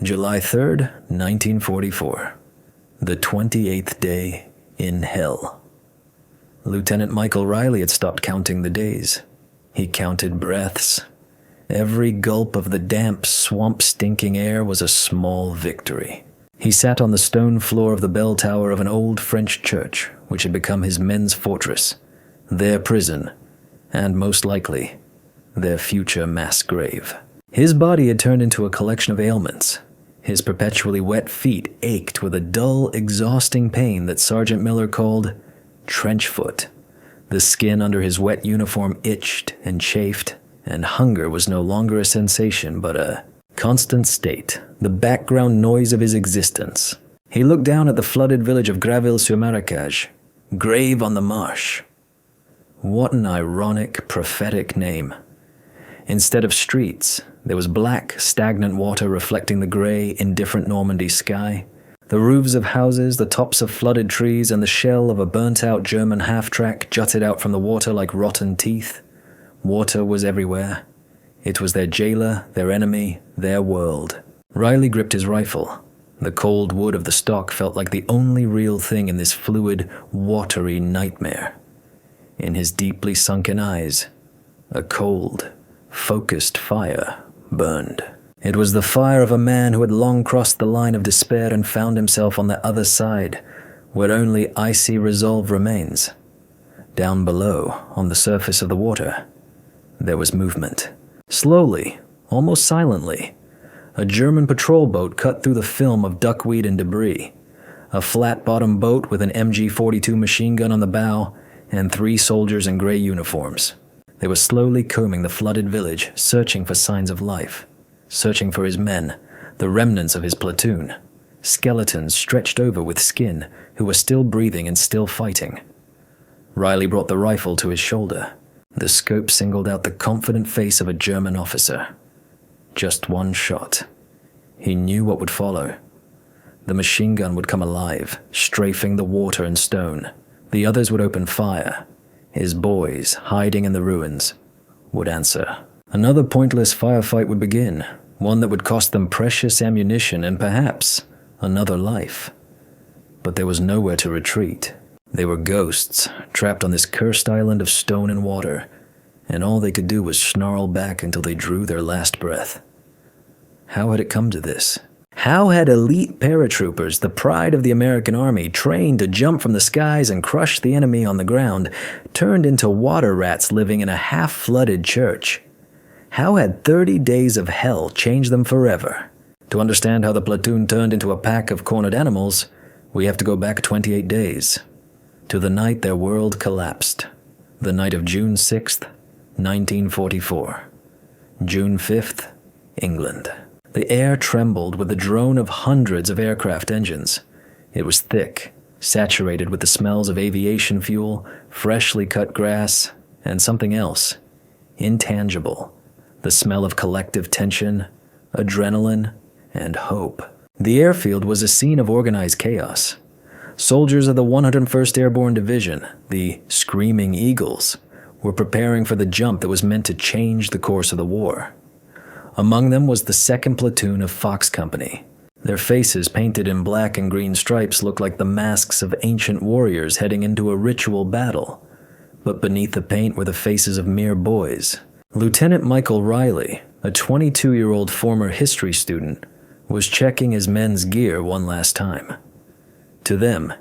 July 3rd, 1944. The 28th day in hell. Lieutenant Michael Riley had stopped counting the days. He counted breaths. Every gulp of the damp, swamp-stinking air was a small victory. He sat on the stone floor of the bell tower of an old French church, which had become his men's fortress, their prison, and most likely, their future mass grave. His body had turned into a collection of ailments. His perpetually wet feet ached with a dull, exhausting pain that Sergeant Miller called trench foot. The skin under his wet uniform itched and chafed, and hunger was no longer a sensation but a constant state, the background noise of his existence. He looked down at the flooded village of Graville-sur-Marécage, Grave on the Marsh. What an ironic, prophetic name. Instead of streets, there was black, stagnant water reflecting the gray, indifferent Normandy sky. The roofs of houses, the tops of flooded trees, and the shell of a burnt-out German half-track jutted out from the water like rotten teeth. Water was everywhere. It was their jailer, their enemy, their world. Riley gripped his rifle. The cold wood of the stock felt like the only real thing in this fluid, watery nightmare. In his deeply sunken eyes, a cold, focused fire burned. It was the fire of a man who had long crossed the line of despair and found himself on the other side, where only icy resolve remains. Down below, on the surface of the water, there was movement. Slowly, almost silently, a German patrol boat cut through the film of duckweed and debris. A flat-bottomed boat with an MG-42 machine gun on the bow and 3 soldiers in gray uniforms. They were slowly combing the flooded village, searching for signs of life, searching for his men, the remnants of his platoon, skeletons stretched over with skin who were still breathing and still fighting. Riley brought the rifle to his shoulder. The scope singled out the confident face of a German officer. Just one shot. He knew what would follow. The machine gun would come alive, strafing the water and stone. The others would open fire. His boys, hiding in the ruins, would answer. Another pointless firefight would begin, one that would cost them precious ammunition and perhaps another life. But there was nowhere to retreat. They were ghosts, trapped on this cursed island of stone and water, and all they could do was snarl back until they drew their last breath. How had it come to this? How had elite paratroopers, the pride of the American Army, trained to jump from the skies and crush the enemy on the ground, turned into water rats living in a half-flooded church? How had 30 days of hell changed them forever? To understand how the platoon turned into a pack of cornered animals, we have to go back 28 days, to the night their world collapsed, the night of June 6th, 1944. June 5th, England. The air trembled with the drone of hundreds of aircraft engines. It was thick, saturated with the smells of aviation fuel, freshly cut grass, and something else, intangible, the smell of collective tension, adrenaline, and hope. The airfield was a scene of organized chaos. Soldiers of the 101st Airborne Division, the Screaming Eagles, were preparing for the jump that was meant to change the course of the war. Among them was the 2nd Platoon of Fox Company. Their faces, painted in black and green stripes, looked like the masks of ancient warriors heading into a ritual battle. But beneath the paint were the faces of mere boys. Lieutenant Michael Riley, a 22-year-old former history student, was checking his men's gear one last time. To them,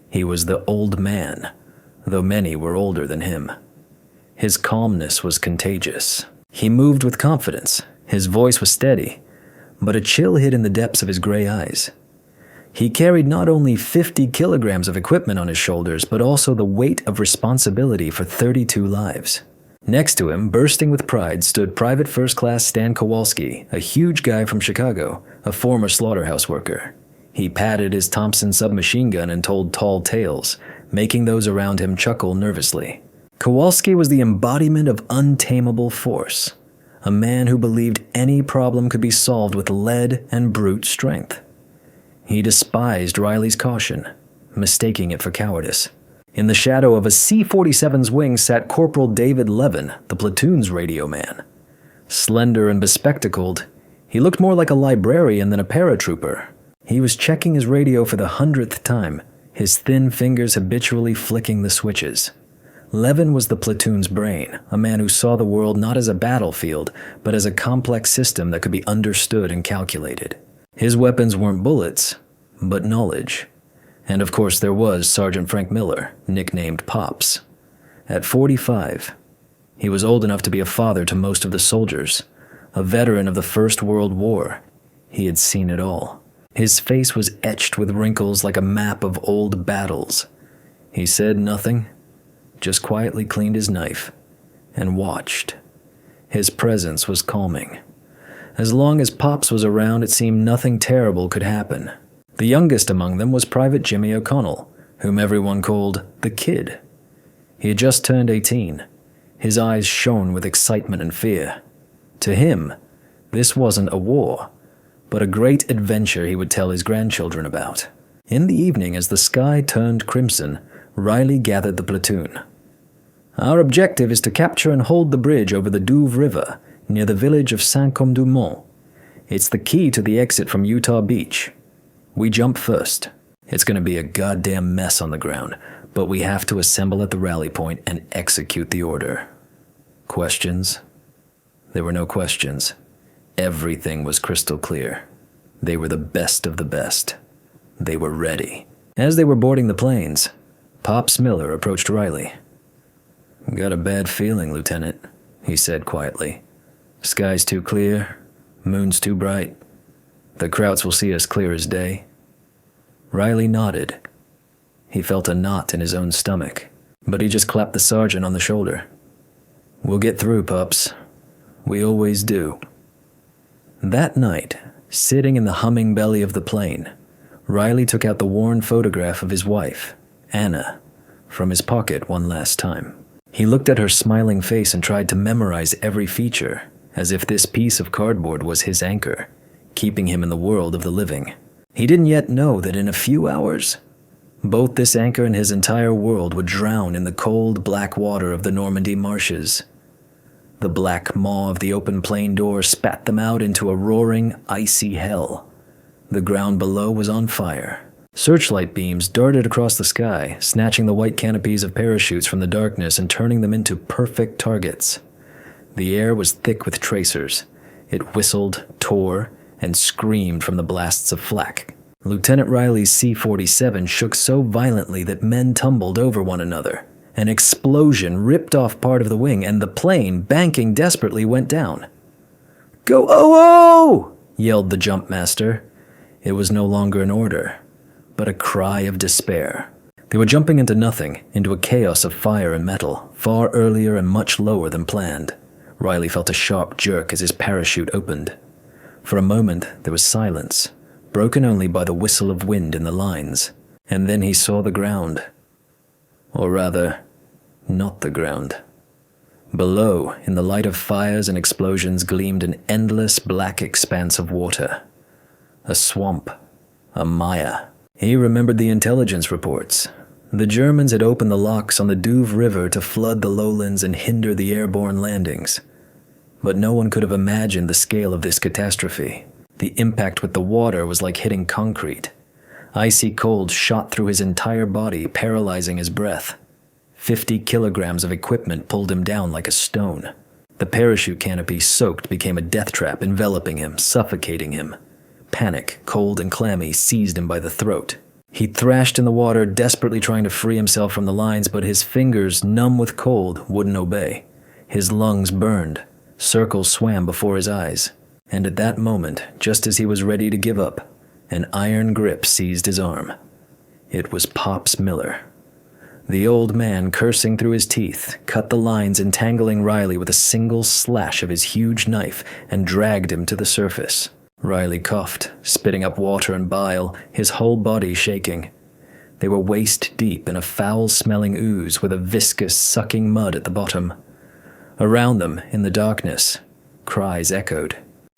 he was the old man, though many were older than him. His calmness was contagious. He moved with confidence. His voice was steady, but a chill hid in the depths of his gray eyes. He carried not only 50 kilograms of equipment on his shoulders, but also the weight of responsibility for 32 lives. Next to him, bursting with pride, stood Private First Class Stan Kowalski, a huge guy from Chicago, a former slaughterhouse worker. He patted his Thompson submachine gun and told tall tales, making those around him chuckle nervously. Kowalski was the embodiment of untamable force. A man who believed any problem could be solved with lead and brute strength. He despised Riley's caution, mistaking it for cowardice. In the shadow of a C-47's wing sat Corporal David Levin, the platoon's radio man. Slender and bespectacled, He looked more like a librarian than a paratrooper. He was checking his radio for the 100th time, his thin fingers habitually flicking the switches. Levin was the platoon's brain, a man who saw the world not as a battlefield, but as a complex system that could be understood and calculated. His weapons weren't bullets, but knowledge. And of course there was Sergeant Frank Miller, nicknamed Pops. At 45, he was old enough to be a father to most of the soldiers, a veteran of the First World War. He had seen it all. His face was etched with wrinkles like a map of old battles. He said nothing, just quietly cleaned his knife, and watched. His presence was calming. As long as Pops was around, it seemed nothing terrible could happen. The youngest among them was Private Jimmy O'Connell, whom everyone called the Kid. He had just turned 18. His eyes shone with excitement and fear. To him, this wasn't a war, but a great adventure he would tell his grandchildren about. In the evening, as the sky turned crimson, Riley gathered the platoon. "Our objective is to capture and hold the bridge over the Douve River near the village of Saint-Côme-du-Mont. It's the key to the exit from Utah Beach. We jump first. It's going to be a goddamn mess on the ground, but we have to assemble at the rally point and execute the order." Questions? There were no questions. Everything was crystal clear. They were the best of the best. They were ready. As they were boarding the planes, Pops Miller approached Riley. "Got a bad feeling, Lieutenant," he said quietly. "Sky's too clear, moon's too bright. The Krauts will see us clear as day." Riley nodded. He felt a knot in his own stomach, but he just clapped the sergeant on the shoulder. "We'll get through, Pups. We always do." That night, sitting in the humming belly of the plane, Riley took out the worn photograph of his wife, Anna, from his pocket one last time. He looked at her smiling face and tried to memorize every feature, as if this piece of cardboard was his anchor, keeping him in the world of the living. He didn't yet know that in a few hours, both this anchor and his entire world would drown in the cold, black water of the Normandy marshes. The black maw of the open plane door spat them out into a roaring, icy hell. The ground below was on fire. Searchlight beams darted across the sky, snatching the white canopies of parachutes from the darkness and turning them into perfect targets. The air was thick with tracers. It whistled, tore, and screamed from the blasts of flak. Lieutenant Riley's C-47 shook so violently that men tumbled over one another. An explosion ripped off part of the wing, and the plane, banking desperately, went down. "Go, oh!" yelled the jump master. It was no longer an order, but a cry of despair. They were jumping into nothing, into a chaos of fire and metal, far earlier and much lower than planned. Riley felt a sharp jerk as his parachute opened. For a moment, there was silence, broken only by the whistle of wind in the lines, and then he saw the ground. Or rather, not the ground. Below, in the light of fires and explosions, gleamed an endless black expanse of water. A swamp. A mire. He remembered the intelligence reports. The Germans had opened the locks on the Douve River to flood the lowlands and hinder the airborne landings. But no one could have imagined the scale of this catastrophe. The impact with the water was like hitting concrete. Icy cold shot through his entire body, paralyzing his breath. 50 kilograms of equipment pulled him down like a stone. The parachute canopy, soaked, became a death trap, enveloping him, suffocating him. Panic, cold and clammy, seized him by the throat. He thrashed in the water, desperately trying to free himself from the lines, but his fingers, numb with cold, wouldn't obey. His lungs burned. Circles swam before his eyes. And at that moment, just as he was ready to give up, an iron grip seized his arm. It was Pops Miller. The old man, cursing through his teeth, cut the lines, entangling Riley with a single slash of his huge knife and dragged him to the surface. Riley coughed, spitting up water and bile, his whole body shaking. They were waist deep in a foul-smelling ooze with a viscous, sucking mud at the bottom. Around them, in the darkness, cries echoed.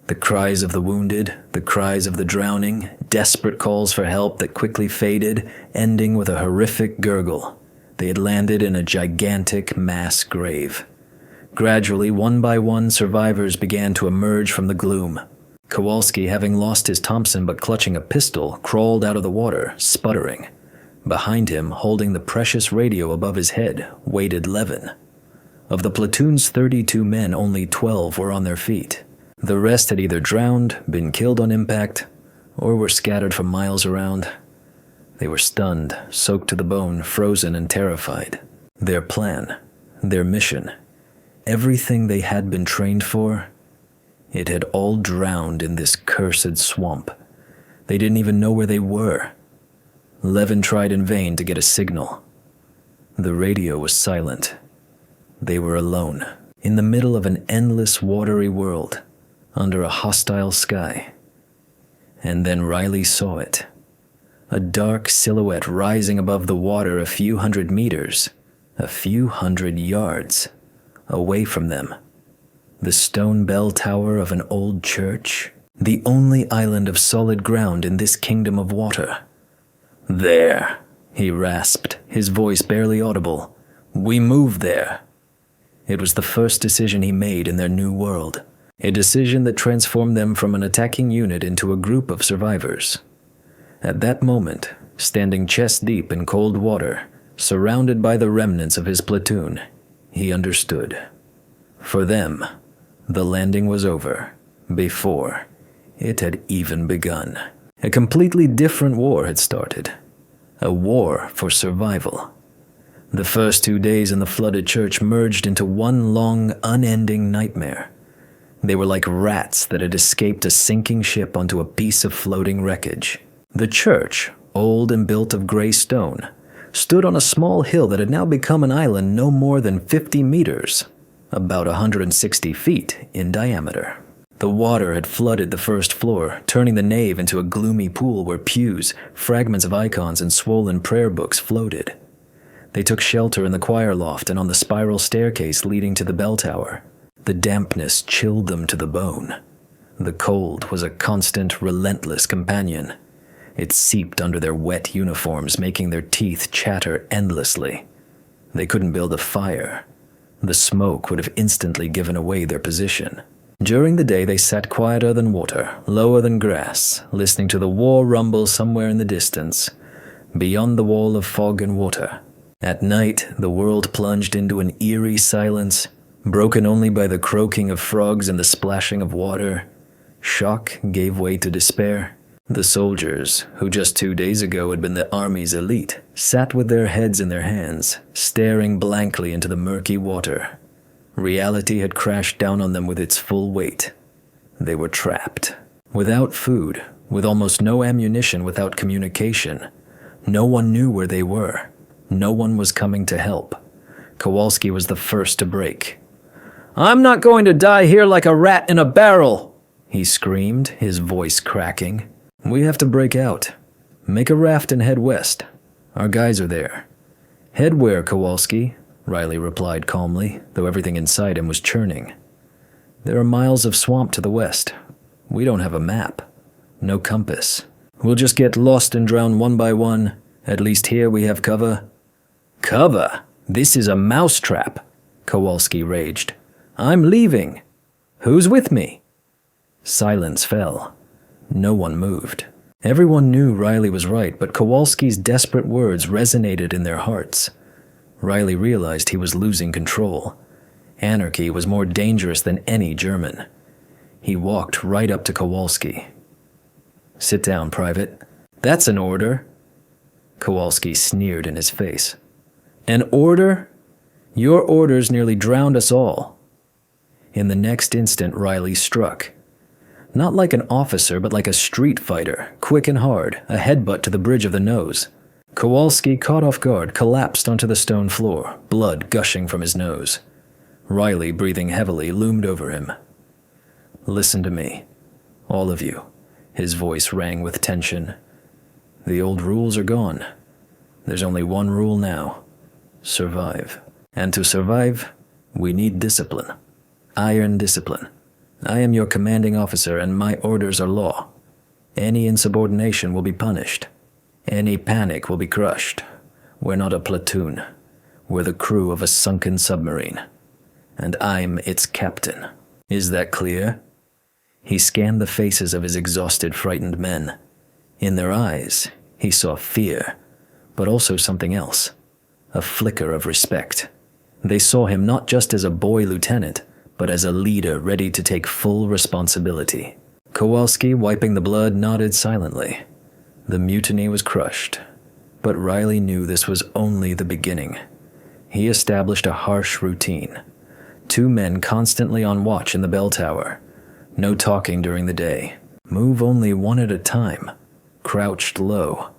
The cries of the wounded, the cries of the drowning, desperate calls for help that quickly faded, ending with a horrific gurgle. They had landed in a gigantic mass grave. Gradually, one by one, survivors began to emerge from the gloom. Kowalski, having lost his Thompson but clutching a pistol, crawled out of the water, sputtering. Behind him, holding the precious radio above his head, waited Levin. Of the platoon's 32 men, only 12 were on their feet. The rest had either drowned, been killed on impact, or were scattered for miles around. They were stunned, soaked to the bone, frozen and terrified. Their plan, their mission, everything they had been trained for, it had all drowned in this cursed swamp. They didn't even know where they were. Levin tried in vain to get a signal. The radio was silent. They were alone, in the middle of an endless watery world, under a hostile sky. And then Riley saw it. A dark silhouette rising above the water a few hundred meters, a few hundred yards, away from them. The stone bell tower of an old church, the only island of solid ground in this kingdom of water. "There," he rasped, his voice barely audible. "We move there." It was the first decision he made in their new world, a decision that transformed them from an attacking unit into a group of survivors. At that moment, standing chest-deep in cold water, surrounded by the remnants of his platoon, he understood. For them, the landing was over, before it had even begun. A completely different war had started, a war for survival. The first 2 days in the flooded church merged into one long, unending nightmare. They were like rats that had escaped a sinking ship onto a piece of floating wreckage. The church, old and built of gray stone, stood on a small hill that had now become an island no more than 50 meters, about 160 feet in diameter. The water had flooded the first floor, turning the nave into a gloomy pool where pews, fragments of icons, and swollen prayer books floated. They took shelter in the choir loft and on the spiral staircase leading to the bell tower. The dampness chilled them to the bone. The cold was a constant, relentless companion. It seeped under their wet uniforms, making their teeth chatter endlessly. They couldn't build a fire. The smoke would have instantly given away their position. During the day, they sat quieter than water, lower than grass, listening to the war rumble somewhere in the distance, beyond the wall of fog and water. At night, the world plunged into an eerie silence, broken only by the croaking of frogs and the splashing of water. Shock gave way to despair. The soldiers, who just 2 days ago had been the army's elite, sat with their heads in their hands, staring blankly into the murky water. Reality had crashed down on them with its full weight. They were trapped. Without food, with almost no ammunition, without communication. No one knew where they were. No one was coming to help. Kowalski was the first to break. "I'm not going to die here like a rat in a barrel," he screamed, his voice cracking. "We have to break out. Make a raft and head west. Our guys are there." "Head where, Kowalski?" Riley replied calmly, though everything inside him was churning. "There are miles of swamp to the west. We don't have a map. No compass. We'll just get lost and drown one by one. At least here we have cover." "Cover? This is a mousetrap," Kowalski raged. "I'm leaving. Who's with me?" Silence fell. No one moved. Everyone knew Riley was right, but Kowalski's desperate words resonated in their hearts. Riley realized he was losing control. Anarchy was more dangerous than any German. He walked right up to Kowalski. "Sit down, Private." "That's an order." Kowalski sneered in his face. "An order? Your orders nearly drowned us all." In the next instant, Riley struck. Not like an officer, but like a street fighter, quick and hard, a headbutt to the bridge of the nose. Kowalski, caught off guard, collapsed onto the stone floor, blood gushing from his nose. Riley, breathing heavily, loomed over him. "Listen to me, all of you." His voice rang with tension. "The old rules are gone. There's only one rule now. Survive. And to survive, we need discipline. Iron discipline. I am your commanding officer, and my orders are law. Any insubordination will be punished. Any panic will be crushed. We're not a platoon. We're the crew of a sunken submarine. And I'm its captain. Is that clear?" He scanned the faces of his exhausted, frightened men. In their eyes, he saw fear, but also something else, a flicker of respect. They saw him not just as a boy lieutenant, but as a leader ready to take full responsibility. Kowalski, wiping the blood, nodded silently. The mutiny was crushed, but Riley knew this was only the beginning. He established a harsh routine. 2 men constantly on watch in the bell tower. No talking during the day. Move only one at a time. Crouched low.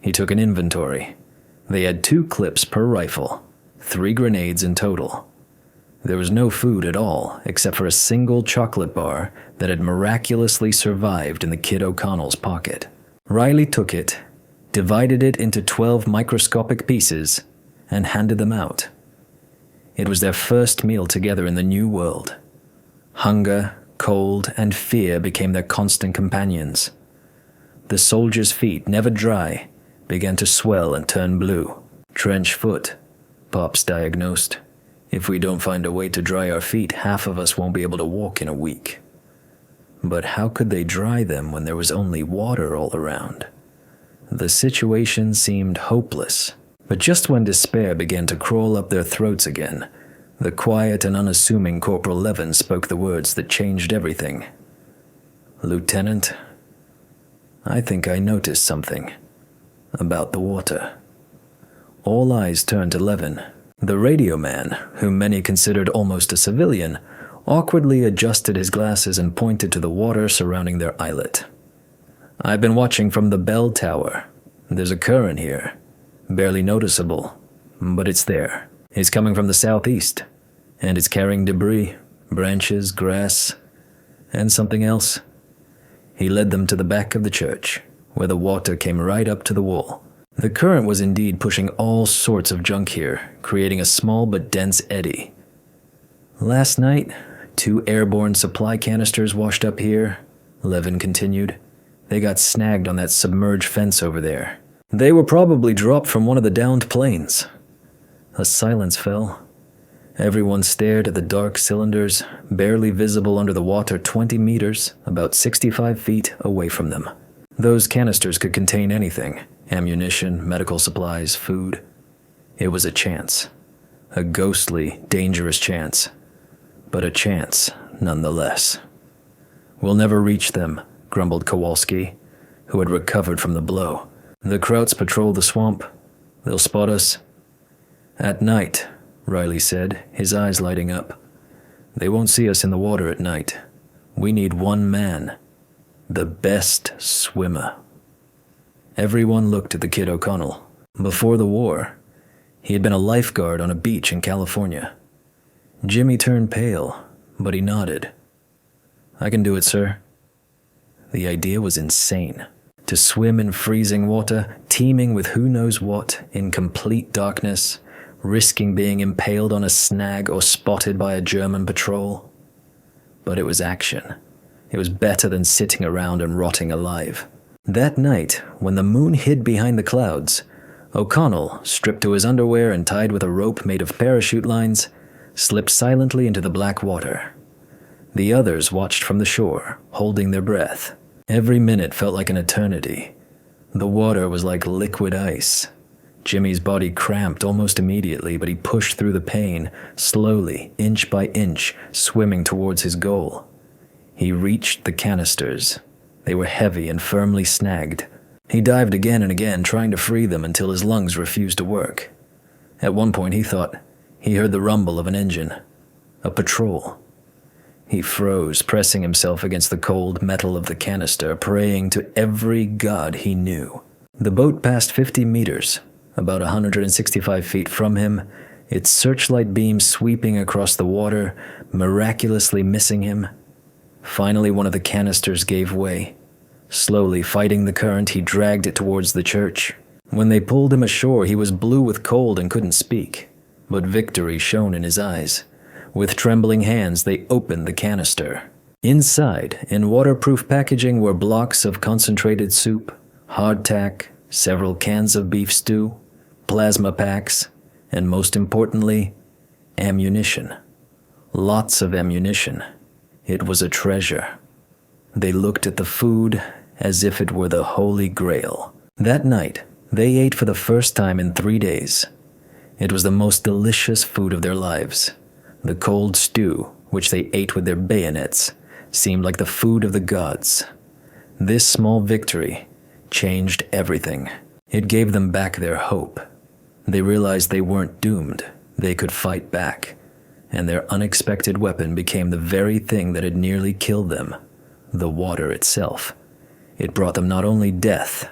He took an inventory. They had 2 clips per rifle, 3 grenades in total. There was no food at all, except for a single chocolate bar that had miraculously survived in the Kid O'Connell's pocket. Riley took it, divided it into 12 microscopic pieces, and handed them out. It was their first meal together in the new world. Hunger, cold, and fear became their constant companions. The soldiers' feet, never dry, began to swell and turn blue. Trench foot, Pops diagnosed. If we don't find a way to dry our feet, half of us won't be able to walk in a week. But how could they dry them when there was only water all around? The situation seemed hopeless. But just when despair began to crawl up their throats again, the quiet and unassuming Corporal Levin spoke the words that changed everything. "Lieutenant, I think I noticed something about the water." All eyes turned to Levin. The radio man, whom many considered almost a civilian, awkwardly adjusted his glasses and pointed to the water surrounding their islet. "I've been watching from the bell tower. There's a current here. Barely noticeable, but it's there. It's coming from the southeast, and it's carrying debris, branches, grass, and something else." He led them to the back of the church, where the water came right up to the wall. The current was indeed pushing all sorts of junk here, creating a small but dense eddy. "Last night, 2 airborne supply canisters washed up here," Levin continued. "They got snagged on that submerged fence over there. They were probably dropped from one of the downed planes." A silence fell. Everyone stared at the dark cylinders, barely visible under the water 20 meters, about 65 feet away from them. Those canisters could contain anything: ammunition, medical supplies, food. It was a chance. A ghostly, dangerous chance. But a chance, nonetheless. "We'll never reach them," grumbled Kowalski, who had recovered from the blow. "The Krauts patrol the swamp. They'll spot us." "At night," Riley said, his eyes lighting up. "They won't see us in the water at night. We need 1 man. The best swimmer." Everyone looked at the Kid O'Connell. Before the war, he had been a lifeguard on a beach in California. Jimmy turned pale, but he nodded. "I can do it, sir." The idea was insane. To swim in freezing water, teeming with who knows what, in complete darkness, risking being impaled on a snag or spotted by a German patrol. But it was action. It was better than sitting around and rotting alive. That night, when the moon hid behind the clouds, O'Connell, stripped to his underwear and tied with a rope made of parachute lines, slipped silently into the black water. The others watched from the shore, holding their breath. Every minute felt like an eternity. The water was like liquid ice. Jimmy's body cramped almost immediately, but he pushed through the pain, slowly, inch by inch, swimming towards his goal. He reached the canisters. They were heavy and firmly snagged. He dived again and again, trying to free them until his lungs refused to work. At one point he thought he heard the rumble of an engine. A patrol. He froze, pressing himself against the cold metal of the canister, praying to every god he knew. The boat passed 50 meters, about 165 feet from him, its searchlight beam sweeping across the water, miraculously missing him. Finally, one of the canisters gave way. Slowly fighting the current, he dragged it towards the church. When they pulled him ashore, he was blue with cold and couldn't speak, but victory shone in his eyes. With trembling hands, they opened the canister. Inside, in waterproof packaging, were blocks of concentrated soup, hardtack, several cans of beef stew, plasma packs, and most importantly, ammunition. Lots of ammunition. It was a treasure. They looked at the food as if it were the Holy Grail. That night, they ate for the first time in 3 days. It was the most delicious food of their lives. The cold stew, which they ate with their bayonets, seemed like the food of the gods. This small victory changed everything. It gave them back their hope. They realized they weren't doomed. They could fight back. And their unexpected weapon became the very thing that had nearly killed them, the water itself. It brought them not only death,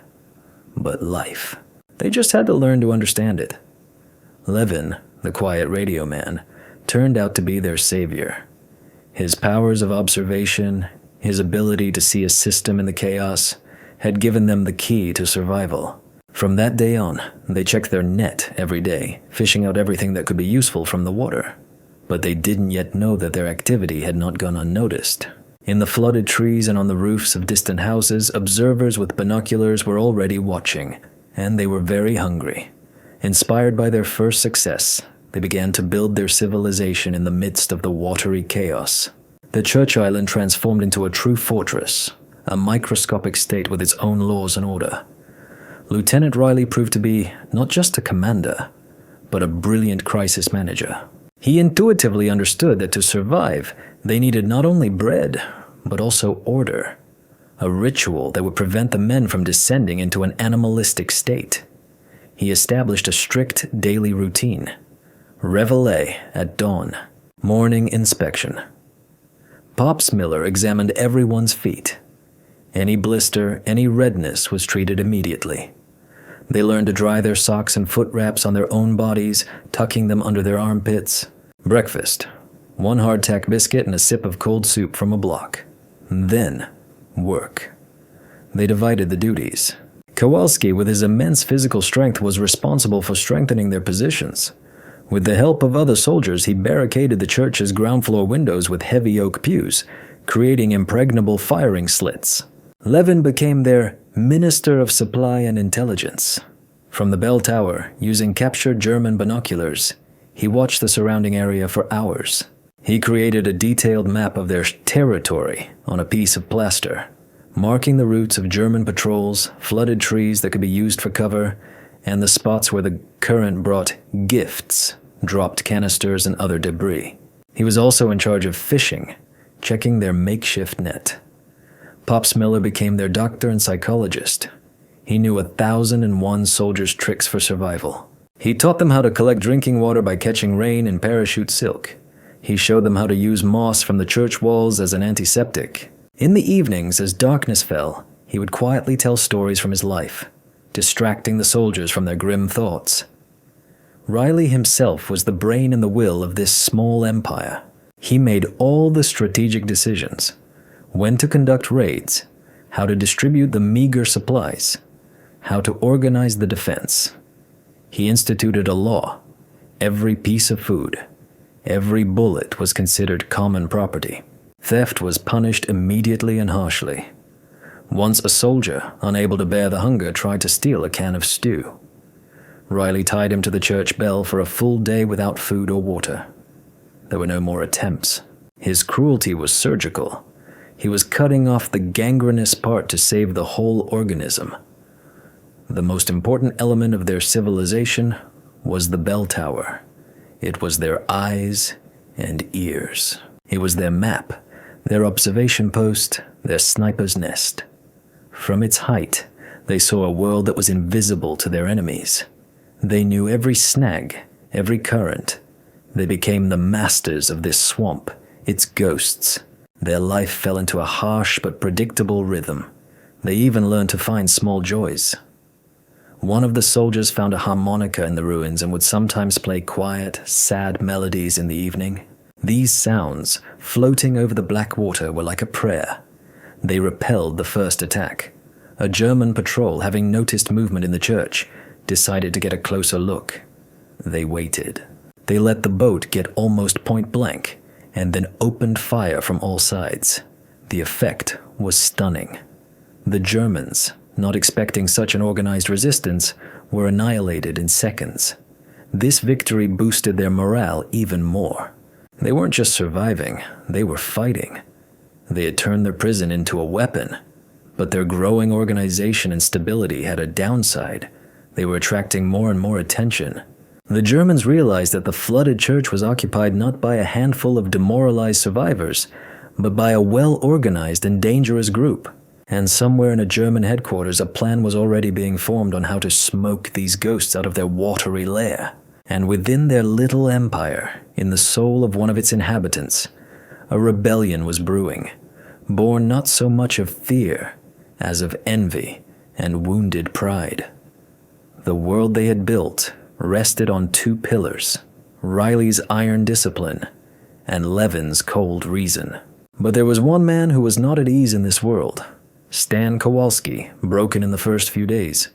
but life. They just had to learn to understand it. Levin, the quiet radio man, turned out to be their savior. His powers of observation, his ability to see a system in the chaos, had given them the key to survival. From that day on, they checked their net every day, fishing out everything that could be useful from the water. But they didn't yet know that their activity had not gone unnoticed. In the flooded trees and on the roofs of distant houses, observers with binoculars were already watching, and they were very hungry. Inspired by their first success, they began to build their civilization in the midst of the watery chaos. The church island transformed into a true fortress, a microscopic state with its own laws and order. Lieutenant Riley proved to be not just a commander, but a brilliant crisis manager. He intuitively understood that to survive, they needed not only bread, but also order, a ritual that would prevent the men from descending into an animalistic state. He established a strict daily routine: reveille at dawn, morning inspection. Pops Miller examined everyone's feet. Any blister, any redness was treated immediately. They learned to dry their socks and foot wraps on their own bodies, tucking them under their armpits. Breakfast: 1 hardtack biscuit and a sip of cold soup from a block. Then, work. They divided the duties. Kowalski, with his immense physical strength, was responsible for strengthening their positions. With the help of other soldiers, he barricaded the church's ground floor windows with heavy oak pews, creating impregnable firing slits. Levin became their Minister of Supply and Intelligence. From the bell tower, using captured German binoculars, he watched the surrounding area for hours. He created a detailed map of their territory on a piece of plaster, marking the routes of German patrols, flooded trees that could be used for cover, and the spots where the current brought gifts, dropped canisters and other debris. He was also in charge of fishing, checking their makeshift net. Pops Miller became their doctor and psychologist. He knew 1,001 soldiers' tricks for survival. He taught them how to collect drinking water by catching rain in parachute silk. He showed them how to use moss from the church walls as an antiseptic. In the evenings, as darkness fell, he would quietly tell stories from his life, distracting the soldiers from their grim thoughts. Riley himself was the brain and the will of this small empire. He made all the strategic decisions: when to conduct raids, how to distribute the meager supplies, how to organize the defense. He instituted a law: every piece of food, every bullet was considered common property. Theft was punished immediately and harshly. Once a soldier, unable to bear the hunger, tried to steal a can of stew. Riley tied him to the church bell for a full day without food or water. There were no more attempts. His cruelty was surgical. He was cutting off the gangrenous part to save the whole organism. The most important element of their civilization was the bell tower. It was their eyes and ears. It was their map, their observation post, their sniper's nest. From its height, they saw a world that was invisible to their enemies. They knew every snag, every current. They became the masters of this swamp, its ghosts. Their life fell into a harsh but predictable rhythm. They even learned to find small joys. One of the soldiers found a harmonica in the ruins and would sometimes play quiet, sad melodies in the evening. These sounds, floating over the black water, were like a prayer. They repelled the first attack. A German patrol, having noticed movement in the church, decided to get a closer look. They waited. They let the boat get almost point blank, and then opened fire from all sides. The effect was stunning. The Germans, not expecting such an organized resistance, were annihilated in seconds. This victory boosted their morale even more. They weren't just surviving, they were fighting. They had turned their prison into a weapon, but their growing organization and stability had a downside. They were attracting more and more attention. The Germans realized that the flooded church was occupied not by a handful of demoralized survivors, but by a well-organized and dangerous group. And somewhere in a German headquarters, a plan was already being formed on how to smoke these ghosts out of their watery lair. And within their little empire, in the soul of one of its inhabitants, a rebellion was brewing, born not so much of fear as of envy and wounded pride. The world they had built rested on two pillars, Riley's iron discipline and Levin's cold reason. But there was one man who was not at ease in this world. Stan Kowalski, broken in the first few days,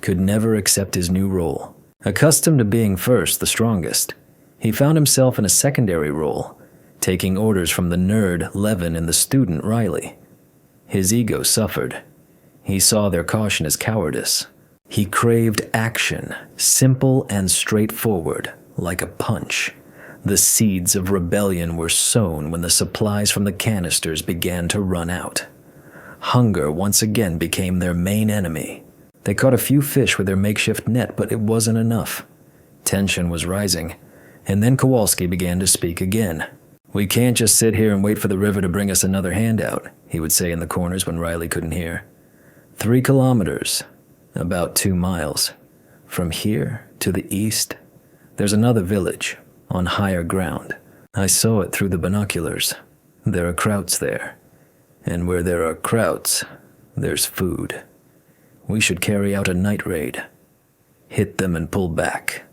could never accept his new role. Accustomed to being first, the strongest, he found himself in a secondary role, taking orders from the nerd Levin and the student Riley. His ego suffered. He saw their caution as cowardice. He craved action, simple and straightforward, like a punch. The seeds of rebellion were sown when the supplies from the canisters began to run out. Hunger once again became their main enemy. They caught a few fish with their makeshift net, but it wasn't enough. Tension was rising, and then Kowalski began to speak again. "We can't just sit here and wait for the river to bring us another handout," he would say in the corners when Riley couldn't hear. 3 kilometers, about 2 miles. From here to the east, there's another village on higher ground. I saw it through the binoculars. There are krauts there. And where there are krauts, there's food. We should carry out a night raid. Hit them and pull back.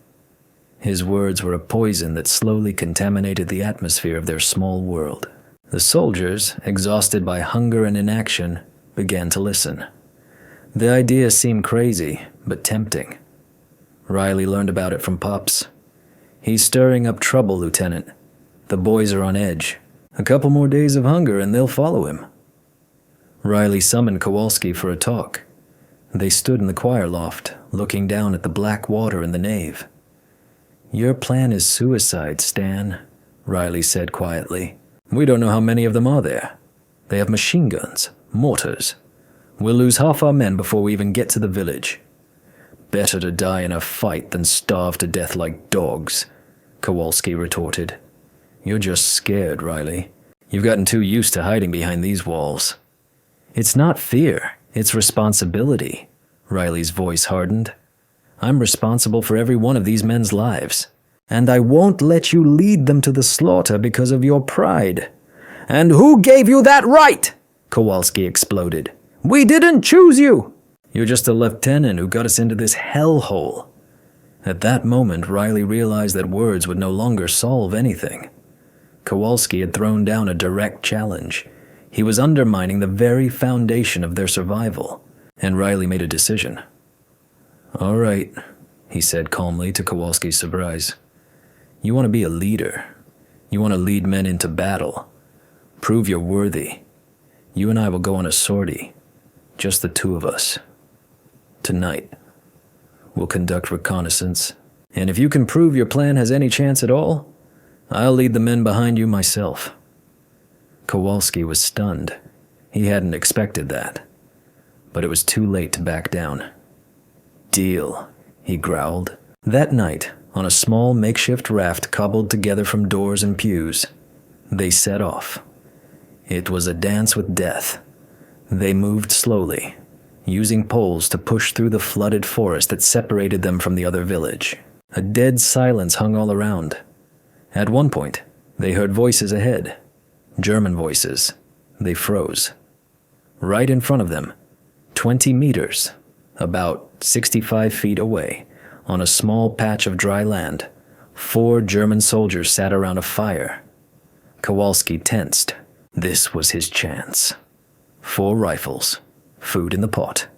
His words were a poison that slowly contaminated the atmosphere of their small world. The soldiers, exhausted by hunger and inaction, began to listen. The idea seemed crazy, but tempting. Riley learned about it from Pops. "He's stirring up trouble, Lieutenant. The boys are on edge. A couple more days of hunger and they'll follow him." Riley summoned Kowalski for a talk. They stood in the choir loft, looking down at the black water in the nave. "Your plan is suicide, Stan," Riley said quietly. "We don't know how many of them are there. They have machine guns, mortars. We'll lose half our men before we even get to the village. Better to die in a fight than starve to death like dogs," Kowalski retorted. "You're just scared, Riley. You've gotten too used to hiding behind these walls." "It's not fear, it's responsibility," Riley's voice hardened. "I'm responsible for every one of these men's lives, and I won't let you lead them to the slaughter because of your pride." "And who gave you that right?" Kowalski exploded. "We didn't choose you." "You're just a lieutenant who got us into this hellhole." At that moment, Riley realized that words would no longer solve anything. Kowalski had thrown down a direct challenge. He was undermining the very foundation of their survival, and Riley made a decision. "All right," he said calmly to Kowalski's surprise. "You want to be a leader. You want to lead men into battle. Prove you're worthy. You and I will go on a sortie. Just the two of us. Tonight. We'll conduct reconnaissance, and if you can prove your plan has any chance at all, I'll lead the men behind you myself." Kowalski was stunned. He hadn't expected that. But it was too late to back down. "Deal," he growled. That night, on a small makeshift raft cobbled together from doors and pews, they set off. It was a dance with death. They moved slowly, using poles to push through the flooded forest that separated them from the other village. A dead silence hung all around. At one point, they heard voices ahead. German voices. They froze. Right in front of them, 20 meters, about 65 feet away, on a small patch of dry land, 4 German soldiers sat around a fire. Kowalski tensed. This was his chance. 4 rifles, food in the pot.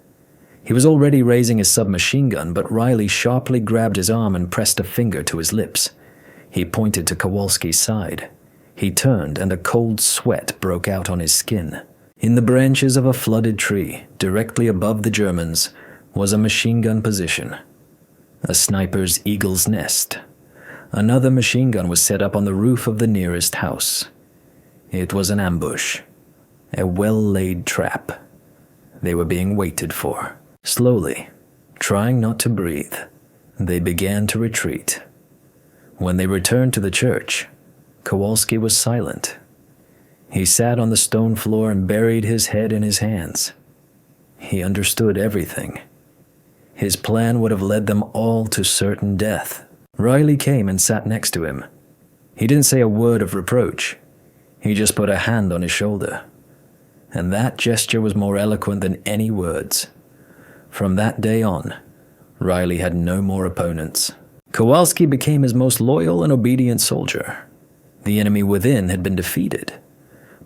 He was already raising his submachine gun, but Riley sharply grabbed his arm and pressed a finger to his lips. He pointed to Kowalski's side. He turned, and a cold sweat broke out on his skin. In the branches of a flooded tree, directly above the Germans, was a machine gun position. A sniper's eagle's nest. Another machine gun was set up on the roof of the nearest house. It was an ambush. A well-laid trap. They were being waited for. Slowly, trying not to breathe, they began to retreat. When they returned to the church, Kowalski was silent. He sat on the stone floor and buried his head in his hands. He understood everything. His plan would have led them all to certain death. Riley came and sat next to him. He didn't say a word of reproach. He just put a hand on his shoulder. And that gesture was more eloquent than any words. From that day on, Riley had no more opponents. Kowalski became his most loyal and obedient soldier. The enemy within had been defeated.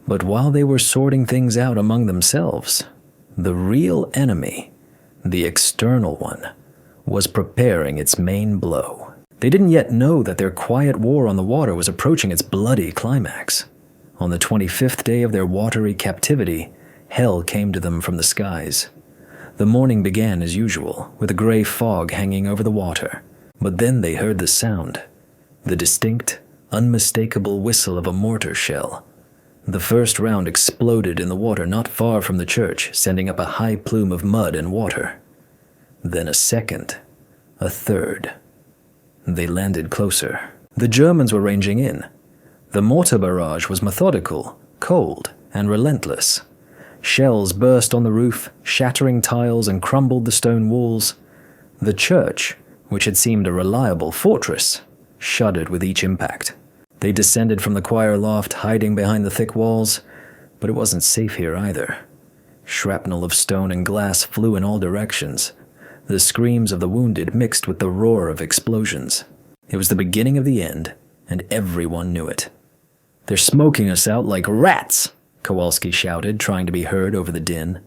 But while they were sorting things out among themselves, the real enemy, the external one, was preparing its main blow. They didn't yet know that their quiet war on the water was approaching its bloody climax. On the 25th day of their watery captivity, hell came to them from the skies. The morning began as usual, with a gray fog hanging over the water. But then they heard the sound, the distinct, unmistakable whistle of a mortar shell. The first round exploded in the water not far from the church, sending up a high plume of mud and water. Then a second, a third. They landed closer. The Germans were ranging in. The mortar barrage was methodical, cold, and relentless. Shells burst on the roof, shattering tiles and crumbled the stone walls. The church, which had seemed a reliable fortress, shuddered with each impact. They descended from the choir loft, hiding behind the thick walls, but it wasn't safe here either. Shrapnel of stone and glass flew in all directions. The screams of the wounded mixed with the roar of explosions. It was the beginning of the end, and everyone knew it. "They're smoking us out like rats," Kowalski shouted, trying to be heard over the din.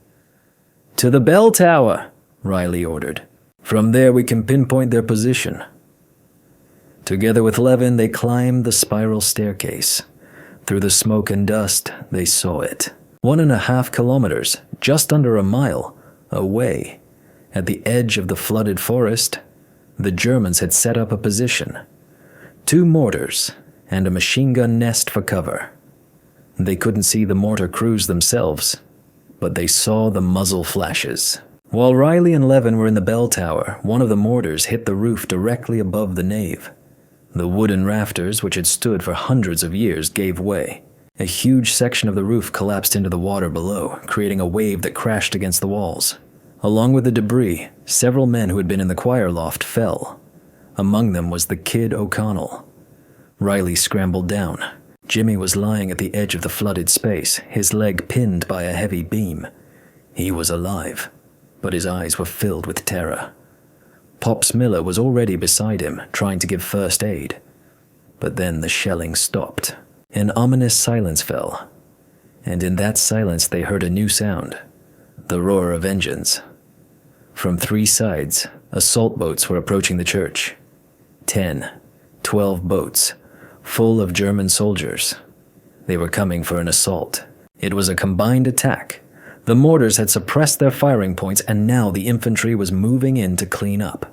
"To the bell tower," Riley ordered. "From there we can pinpoint their position." Together with Levin, they climbed the spiral staircase. Through the smoke and dust, they saw it. 1.5 kilometers, just under a mile, away, at the edge of the flooded forest, the Germans had set up a position. 2 mortars and a machine gun nest for cover. They couldn't see the mortar crews themselves, but they saw the muzzle flashes. While Riley and Levin were in the bell tower, one of the mortars hit the roof directly above the nave. The wooden rafters, which had stood for hundreds of years, gave way. A huge section of the roof collapsed into the water below, creating a wave that crashed against the walls. Along with the debris, several men who had been in the choir loft fell. Among them was the kid O'Connell. Riley scrambled down. Jimmy was lying at the edge of the flooded space, his leg pinned by a heavy beam. He was alive, but his eyes were filled with terror. Pops Miller was already beside him, trying to give first aid. But then the shelling stopped. An ominous silence fell, and in that silence they heard a new sound, the roar of engines. From 3 sides, assault boats were approaching the church. 10, 12 boats, full of German soldiers. They were coming for an assault. It was a combined attack. The mortars had suppressed their firing points, and now the infantry was moving in to clean up.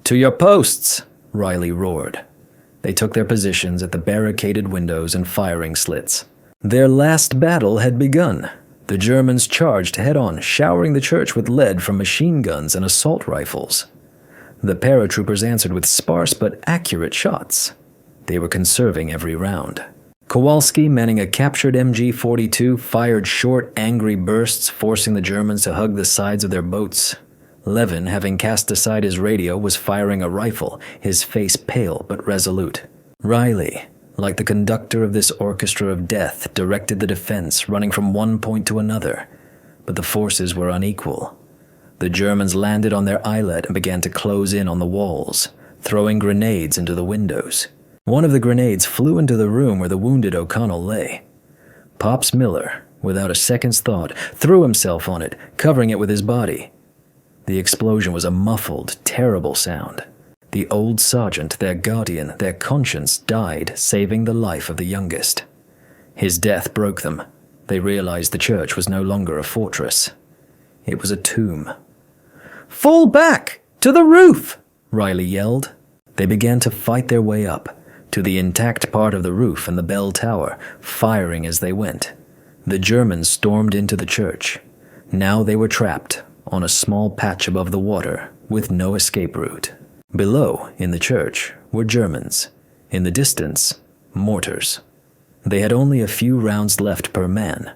"To your posts!" Riley roared. They took their positions at the barricaded windows and firing slits. Their last battle had begun. The Germans charged head-on, showering the church with lead from machine guns and assault rifles. The paratroopers answered with sparse but accurate shots. They were conserving every round. Kowalski, manning a captured MG-42, fired short, angry bursts, forcing the Germans to hug the sides of their boats. Levin, having cast aside his radio, was firing a rifle, his face pale but resolute. Riley, like the conductor of this orchestra of death, directed the defense, running from one point to another. But the forces were unequal. The Germans landed on their islet and began to close in on the walls, throwing grenades into the windows. One of the grenades flew into the room where the wounded O'Connell lay. Pops Miller, without a second's thought, threw himself on it, covering it with his body. The explosion was a muffled, terrible sound. The old sergeant, their guardian, their conscience, died, saving the life of the youngest. His death broke them. They realized the church was no longer a fortress. It was a tomb. "Fall back! To the roof!" Riley yelled. They began to fight their way up, to the intact part of the roof and the bell tower, firing as they went. The Germans stormed into the church. Now they were trapped on a small patch above the water with no escape route. Below, in the church, were Germans. In the distance, mortars. They had only a few rounds left per man.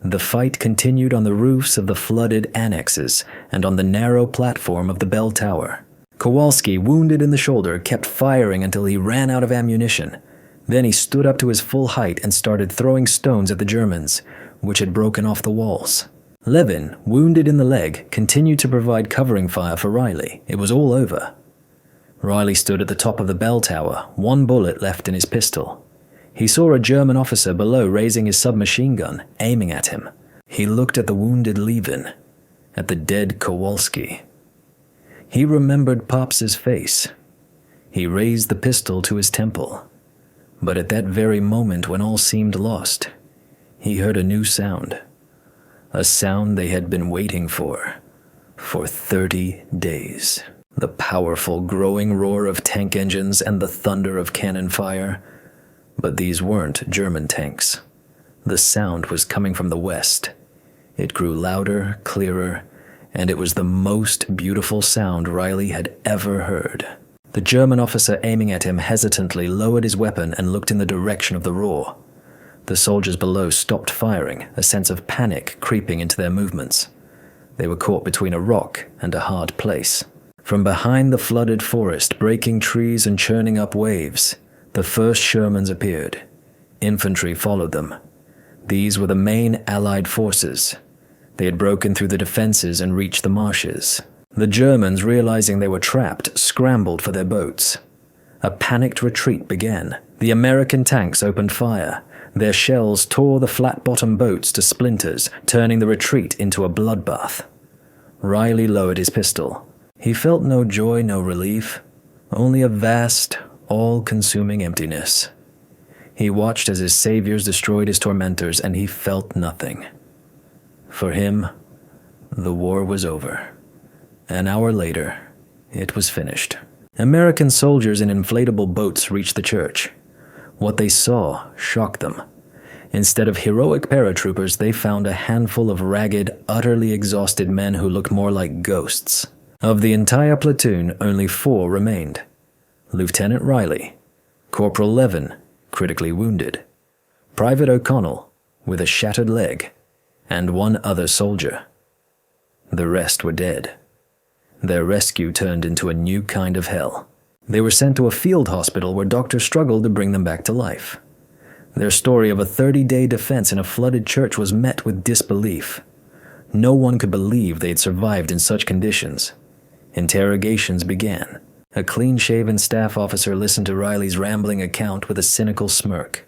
The fight continued on the roofs of the flooded annexes and on the narrow platform of the bell tower. Kowalski, wounded in the shoulder, kept firing until he ran out of ammunition. Then he stood up to his full height and started throwing stones at the Germans, which had broken off the walls. Levin, wounded in the leg, continued to provide covering fire for Riley. It was all over. Riley stood at the top of the bell tower, one bullet left in his pistol. He saw a German officer below raising his submachine gun, aiming at him. He looked at the wounded Levin, at the dead Kowalski. He remembered Pops's face. He raised the pistol to his temple. But at that very moment when all seemed lost, he heard a new sound. A sound they had been waiting for 30 days. The powerful, growing roar of tank engines and the thunder of cannon fire. But these weren't German tanks. The sound was coming from the west. It grew louder, clearer, and it was the most beautiful sound Riley had ever heard. The German officer aiming at him hesitantly lowered his weapon and looked in the direction of the roar. The soldiers below stopped firing, a sense of panic creeping into their movements. They were caught between a rock and a hard place. From behind the flooded forest, breaking trees and churning up waves, the first Shermans appeared. Infantry followed them. These were the main Allied forces. They had broken through the defenses and reached the marshes. The Germans, realizing they were trapped, scrambled for their boats. A panicked retreat began. The American tanks opened fire. Their shells tore the flat-bottom boats to splinters, turning the retreat into a bloodbath. Riley lowered his pistol. He felt no joy, no relief, only a vast, all-consuming emptiness. He watched as his saviors destroyed his tormentors, and he felt nothing. For him, the war was over. An hour later, it was finished. American soldiers in inflatable boats reached the church. What they saw shocked them. Instead of heroic paratroopers, they found a handful of ragged, utterly exhausted men who looked more like ghosts. Of the entire platoon, only 4 remained. Lieutenant Riley, Corporal Levin, critically wounded, Private O'Connell, with a shattered leg, and 1 other soldier. The rest were dead. Their rescue turned into a new kind of hell. They were sent to a field hospital where doctors struggled to bring them back to life. Their story of a 30-day defense in a flooded church was met with disbelief. No one could believe they had survived in such conditions. Interrogations began. A clean-shaven staff officer listened to Riley's rambling account with a cynical smirk.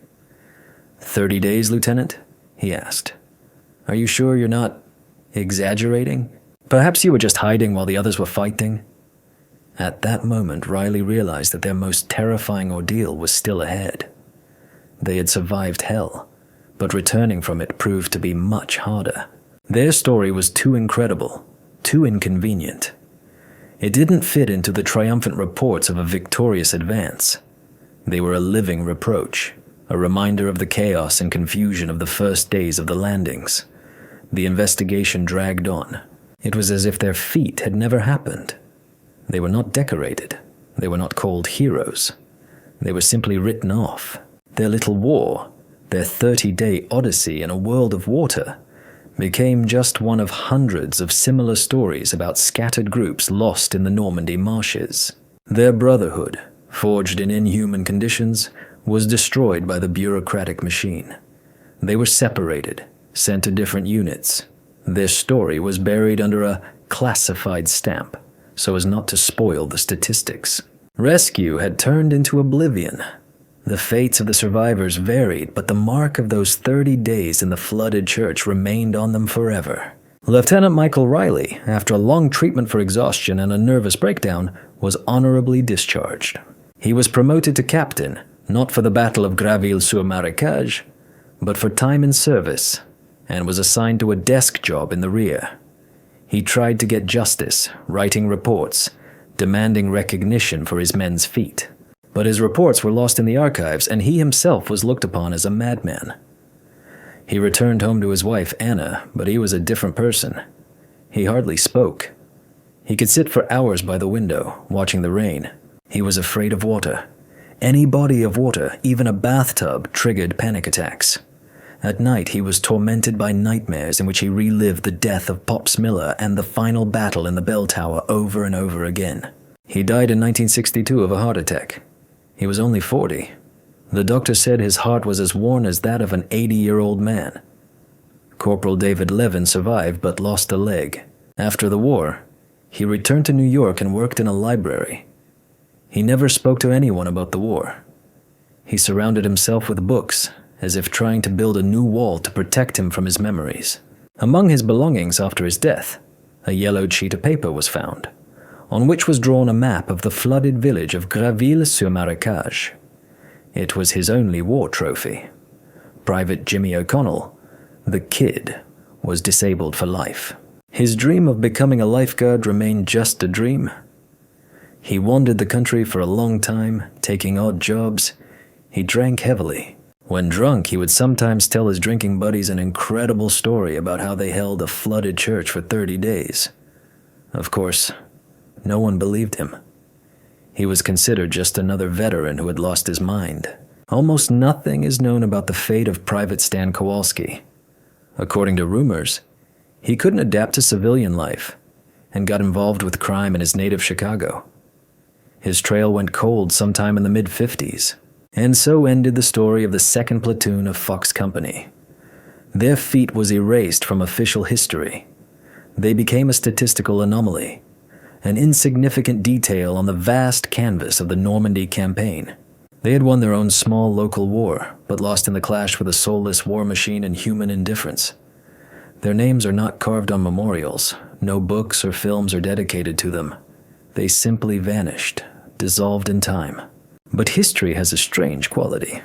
30 days, Lieutenant? He asked. Are you sure you're not exaggerating? Perhaps you were just hiding while the others were fighting? At that moment, Riley realized that their most terrifying ordeal was still ahead. They had survived hell, but returning from it proved to be much harder. Their story was too incredible, too inconvenient. It didn't fit into the triumphant reports of a victorious advance. They were a living reproach, a reminder of the chaos and confusion of the first days of the landings. The investigation dragged on. It was as if their feat had never happened. They were not decorated. They were not called heroes. They were simply written off. Their little war, their 30-day odyssey in a world of water, became just one of hundreds of similar stories about scattered groups lost in the Normandy marshes. Their brotherhood, forged in inhuman conditions, was destroyed by the bureaucratic machine. They were separated, sent to different units. Their story was buried under a classified stamp, so as not to spoil the statistics. Rescue had turned into oblivion. The fates of the survivors varied, but the mark of those 30 days in the flooded church remained on them forever. Lieutenant Michael Riley, after a long treatment for exhaustion and a nervous breakdown, was honorably discharged. He was promoted to captain, not for the Battle of Graville-sur-Marécage, but for time in service, and was assigned to a desk job in the rear. He tried to get justice, writing reports, demanding recognition for his men's feat. But his reports were lost in the archives, and he himself was looked upon as a madman. He returned home to his wife, Anna, but he was a different person. He hardly spoke. He could sit for hours by the window, watching the rain. He was afraid of water. Any body of water, even a bathtub, triggered panic attacks. At night, he was tormented by nightmares in which he relived the death of Pops Miller and the final battle in the bell tower over and over again. He died in 1962 of a heart attack. He was only 40. The doctor said his heart was as worn as that of an 80-year-old man. Corporal David Levin survived but lost a leg. After the war, he returned to New York and worked in a library. He never spoke to anyone about the war. He surrounded himself with books, as if trying to build a new wall to protect him from his memories. Among his belongings after his death, a yellowed sheet of paper was found, on which was drawn a map of the flooded village of Graville-sur-Marécage. It was his only war trophy. Private Jimmy O'Connell, the Kid, was disabled for life. His dream of becoming a lifeguard remained just a dream. He wandered the country for a long time, taking odd jobs. He drank heavily. When drunk, he would sometimes tell his drinking buddies an incredible story about how they held a flooded church for 30 days. Of course, no one believed him. He was considered just another veteran who had lost his mind. Almost nothing is known about the fate of Private Stan Kowalski. According to rumors, he couldn't adapt to civilian life and got involved with crime in his native Chicago. His trail went cold sometime in the mid-50s, and so ended the story of the 2nd Platoon of Fox Company. Their feat was erased from official history. They became a statistical anomaly, an insignificant detail on the vast canvas of the Normandy campaign. They had won their own small local war, but lost in the clash with a soulless war machine and human indifference. Their names are not carved on memorials. No books or films are dedicated to them. They simply vanished, dissolved in time. But history has a strange quality.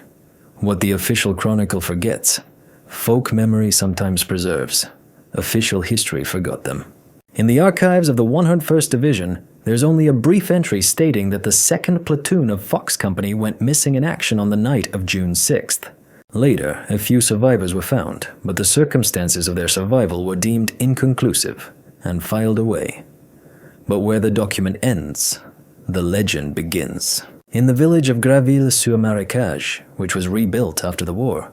What the official chronicle forgets, folk memory sometimes preserves. Official history forgot them. In the archives of the 101st Division, there's only a brief entry stating that the 2nd Platoon of Fox Company went missing in action on the night of June 6th. Later, a few survivors were found, but the circumstances of their survival were deemed inconclusive and filed away. But where the document ends, the legend begins. In the village of Graville-sur-Marécage, which was rebuilt after the war,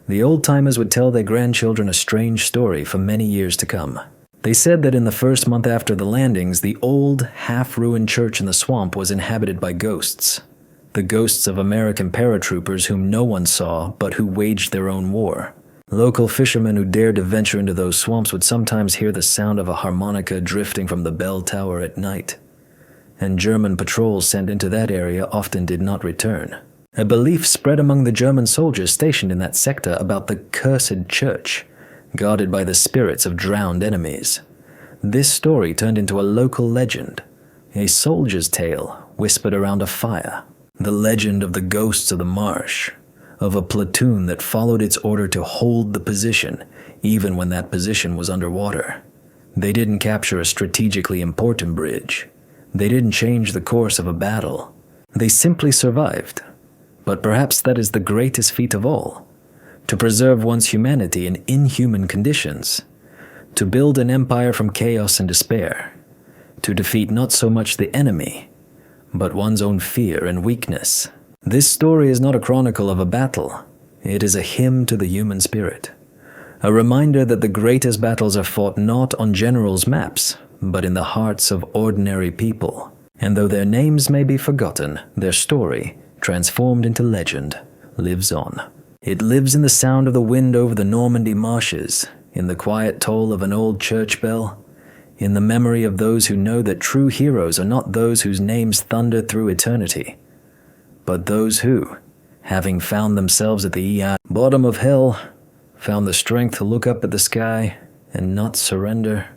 the old-timers would tell their grandchildren a strange story for many years to come. They said that in the first month after the landings, the old, half-ruined church in the swamp was inhabited by ghosts. The ghosts of American paratroopers whom no one saw, but who waged their own war. Local fishermen who dared to venture into those swamps would sometimes hear the sound of a harmonica drifting from the bell tower at night. And German patrols sent into that area often did not return. A belief spread among the German soldiers stationed in that sector about the cursed church, guarded by the spirits of drowned enemies. This story turned into a local legend, a soldier's tale whispered around a fire. The legend of the ghosts of the marsh, of a platoon that followed its order to hold the position, even when that position was underwater. They didn't capture a strategically important bridge. They didn't change the course of a battle. They simply survived. But perhaps that is the greatest feat of all. To preserve one's humanity in inhuman conditions. To build an empire from chaos and despair. To defeat not so much the enemy, but one's own fear and weakness. This story is not a chronicle of a battle. It is a hymn to the human spirit. A reminder that the greatest battles are fought not on generals' maps, but in the hearts of ordinary people. And though their names may be forgotten, their story, transformed into legend, lives on. It lives in the sound of the wind over the Normandy marshes, in the quiet toll of an old church bell, in the memory of those who know that true heroes are not those whose names thunder through eternity, but those who, having found themselves at the bottom of hell, found the strength to look up at the sky and not surrender.